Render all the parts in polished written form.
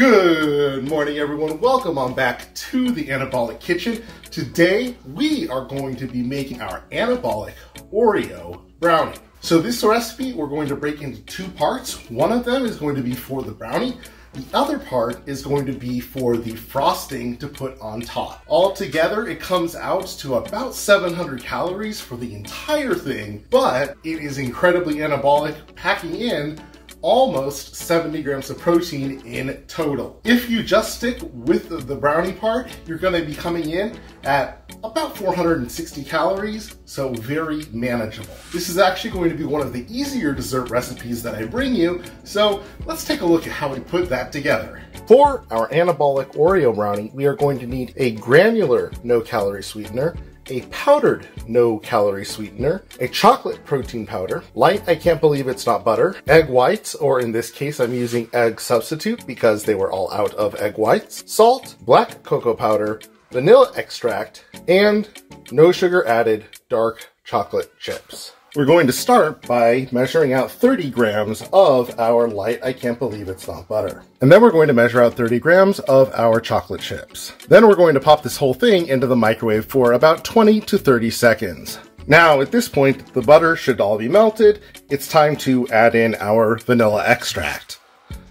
Good morning, everyone. Welcome on back to the Anabolic Kitchen. Today, we are going to be making our Anabolic Oreo brownie. So this recipe, we're going to break into two parts. One of them is going to be for the brownie. The other part is going to be for the frosting to put on top. Altogether, it comes out to about 700 calories for the entire thing, but it is incredibly anabolic, packing in almost 70 grams of protein in total. If you just stick with the brownie part, you're going to be coming in at about 460 calories, so very manageable. This is actually going to be one of the easier dessert recipes that I bring you, so let's take a look at how we put that together. For our Anabolic Oreo brownie, we are going to need a granular no-calorie sweetener, a powdered no-calorie sweetener, a chocolate protein powder, light, I can't believe it's not butter, egg whites, or in this case I'm using egg substitute because they were all out of egg whites, salt, black cocoa powder, vanilla extract, and no sugar added dark chocolate chips. We're going to start by measuring out 30 grams of our light, I can't believe it's not butter. And then we're going to measure out 30 grams of our chocolate chips. Then we're going to pop this whole thing into the microwave for about 20 to 30 seconds. Now, at this point, the butter should all be melted. It's time to add in our vanilla extract.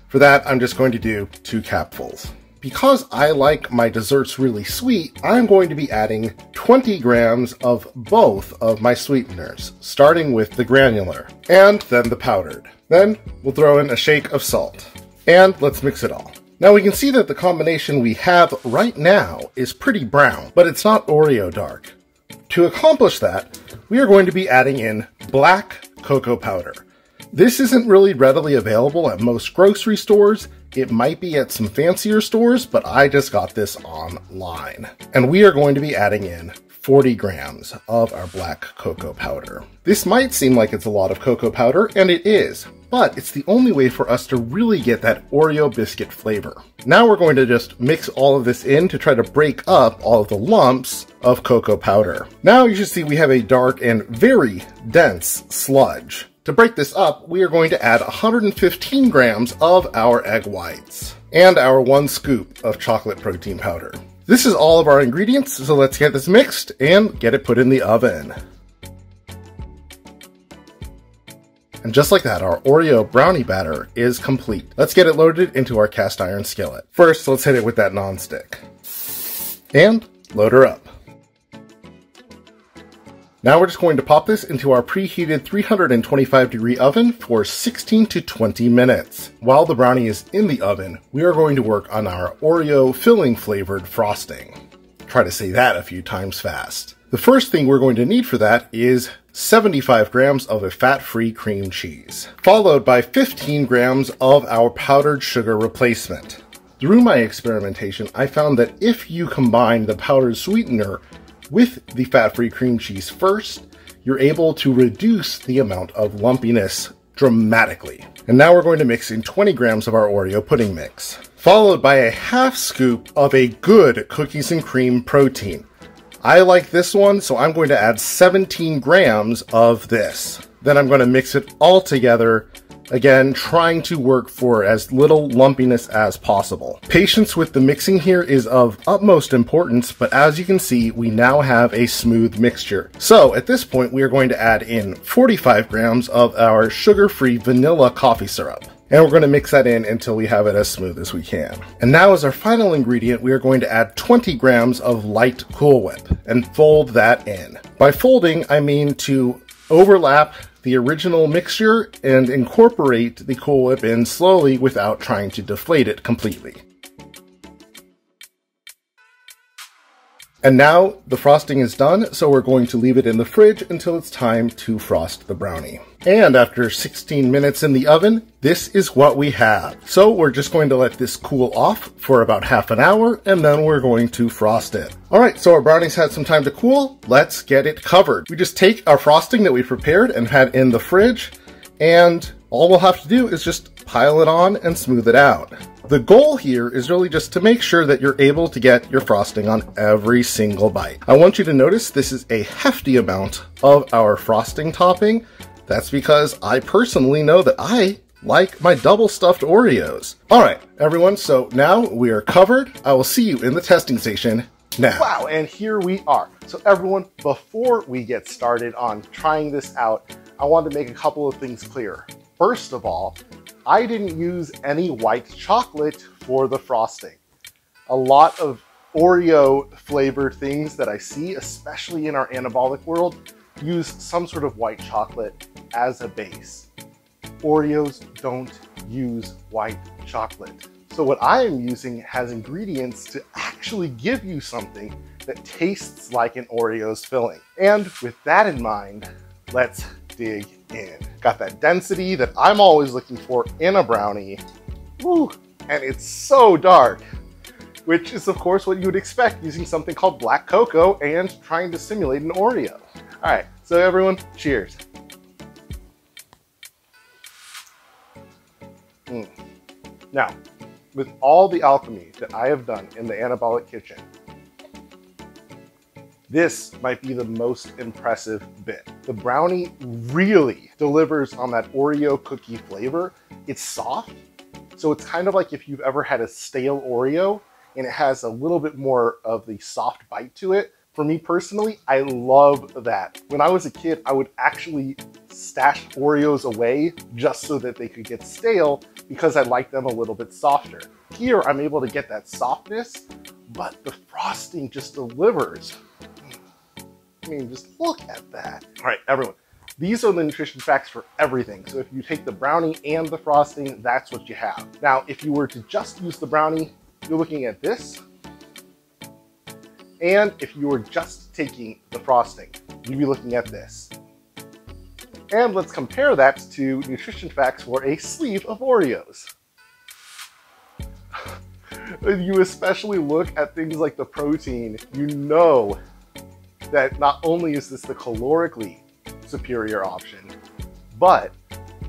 For that, I'm just going to do 2 capfuls. Because I like my desserts really sweet, I'm going to be adding 20 grams of both of my sweeteners, starting with the granular, and then the powdered. Then we'll throw in a shake of salt. And let's mix it all. Now we can see that the combination we have right now is pretty brown, but it's not Oreo dark. To accomplish that, we are going to be adding in black cocoa powder. This isn't really readily available at most grocery stores. It might be at some fancier stores, but I just got this online. And we are going to be adding in 40 grams of our black cocoa powder. This might seem like it's a lot of cocoa powder, and it is, but it's the only way for us to really get that Oreo biscuit flavor. Now we're going to just mix all of this in to try to break up all of the lumps of cocoa powder. Now you should see we have a dark and very dense sludge. To break this up, we are going to add 115 grams of our egg whites and our 1 scoop of chocolate protein powder. This is all of our ingredients, so let's get this mixed and get it put in the oven. And just like that, our Oreo brownie batter is complete. Let's get it loaded into our cast iron skillet. First, let's hit it with that nonstick. And load her up. Now we're just going to pop this into our preheated 325-degree oven for 16 to 20 minutes. While the brownie is in the oven, we are going to work on our Oreo filling flavored frosting. Try to say that a few times fast. The first thing we're going to need for that is 75 grams of a fat-free cream cheese, followed by 15 grams of our powdered sugar replacement. Through my experimentation, I found that if you combine the powdered sweetener with the fat-free cream cheese first, you're able to reduce the amount of lumpiness dramatically. And now we're going to mix in 20 grams of our Oreo pudding mix, followed by a half scoop of a good cookies and cream protein. I like this one, so I'm going to add 17 grams of this. Then I'm going to mix it all together, again, trying to work for as little lumpiness as possible. Patience with the mixing here is of utmost importance, but as you can see, we now have a smooth mixture. So at this point, we are going to add in 45 grams of our sugar-free vanilla coffee syrup. And we're going to mix that in until we have it as smooth as we can. And now as our final ingredient, we are going to add 20 grams of light Cool Whip and fold that in. By folding, I mean to overlap the original mixture and incorporate the Cool Whip in slowly without trying to deflate it completely. And now the frosting is done, so we're going to leave it in the fridge until it's time to frost the brownie. And after 16 minutes in the oven, this is what we have. So we're just going to let this cool off for about half an hour, and then we're going to frost it. All right, so our brownies had some time to cool. Let's get it covered. We just take our frosting that we prepared and had in the fridge, and all we'll have to do is just pile it on and smooth it out. The goal here is really just to make sure that you're able to get your frosting on every single bite. I want you to notice this is a hefty amount of our frosting topping. That's because I personally know that I like my double stuffed Oreos. All right, everyone, so now we are covered. I will see you in the testing station now. Wow, and here we are. So everyone, before we get started on trying this out, I want to make a couple of things clear. First of all, I didn't use any white chocolate for the frosting. A lot of Oreo flavored things that I see, especially in our anabolic world, use some sort of white chocolate as a base. Oreos don't use white chocolate. So what I am using has ingredients to actually give you something that tastes like an Oreo's filling. And with that in mind, let's dig in. Got that density that I'm always looking for in a brownie. Woo, and it's so dark, which is of course what you would expect using something called black cocoa and trying to simulate an Oreo. All right, so everyone, cheers. Now, with all the alchemy that I have done in the Anabolic kitchen, this might be the most impressive bit. The brownie really delivers on that Oreo cookie flavor. It's soft, so it's kind of like if you've ever had a stale Oreo and it has a little bit more of the soft bite to it. For me personally, I love that. When I was a kid, I would actually stash Oreos away just so that they could get stale because I like them a little bit softer. Here, I'm able to get that softness, but the frosting just delivers. I mean, just look at that. All right, everyone, these are the nutrition facts for everything. So if you take the brownie and the frosting, that's what you have. Now, if you were to just use the brownie, you're looking at this. And if you were just taking the frosting, you'd be looking at this. And let's compare that to nutrition facts for a sleeve of Oreos. If you especially look at things like the protein, you know that not only is this the calorically superior option, but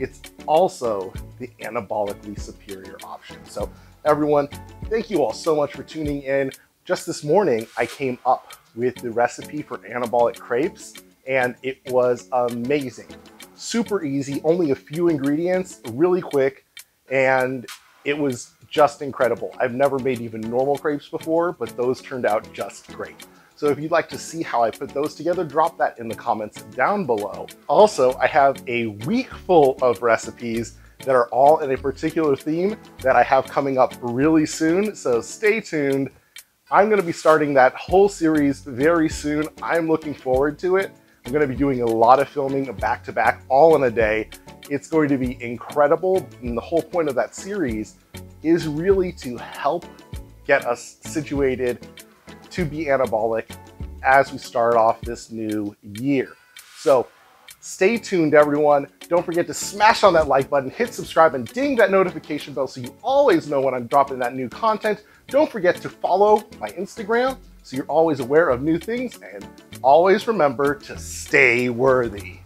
it's also the anabolically superior option. So everyone, thank you all so much for tuning in. Just this morning, I came up with the recipe for anabolic crepes, and it was amazing. Super easy, only a few ingredients, really quick, and it was just incredible. I've never made even normal crepes before, but those turned out just great. So if you'd like to see how I put those together, drop that in the comments down below. Also, I have a week full of recipes that are all in a particular theme that I have coming up really soon, so stay tuned. I'm going to be starting that whole series very soon. I'm looking forward to it. I'm going to be doing a lot of filming back-to-back, all in a day. It's going to be incredible, and the whole point of that series is really to help get us situated to be anabolic as we start off this new year. So stay tuned, everyone. Don't forget to smash on that like button, hit subscribe, and ding that notification bell so you always know when I'm dropping that new content. Don't forget to follow my Instagram so you're always aware of new things, and always remember to stay worthy.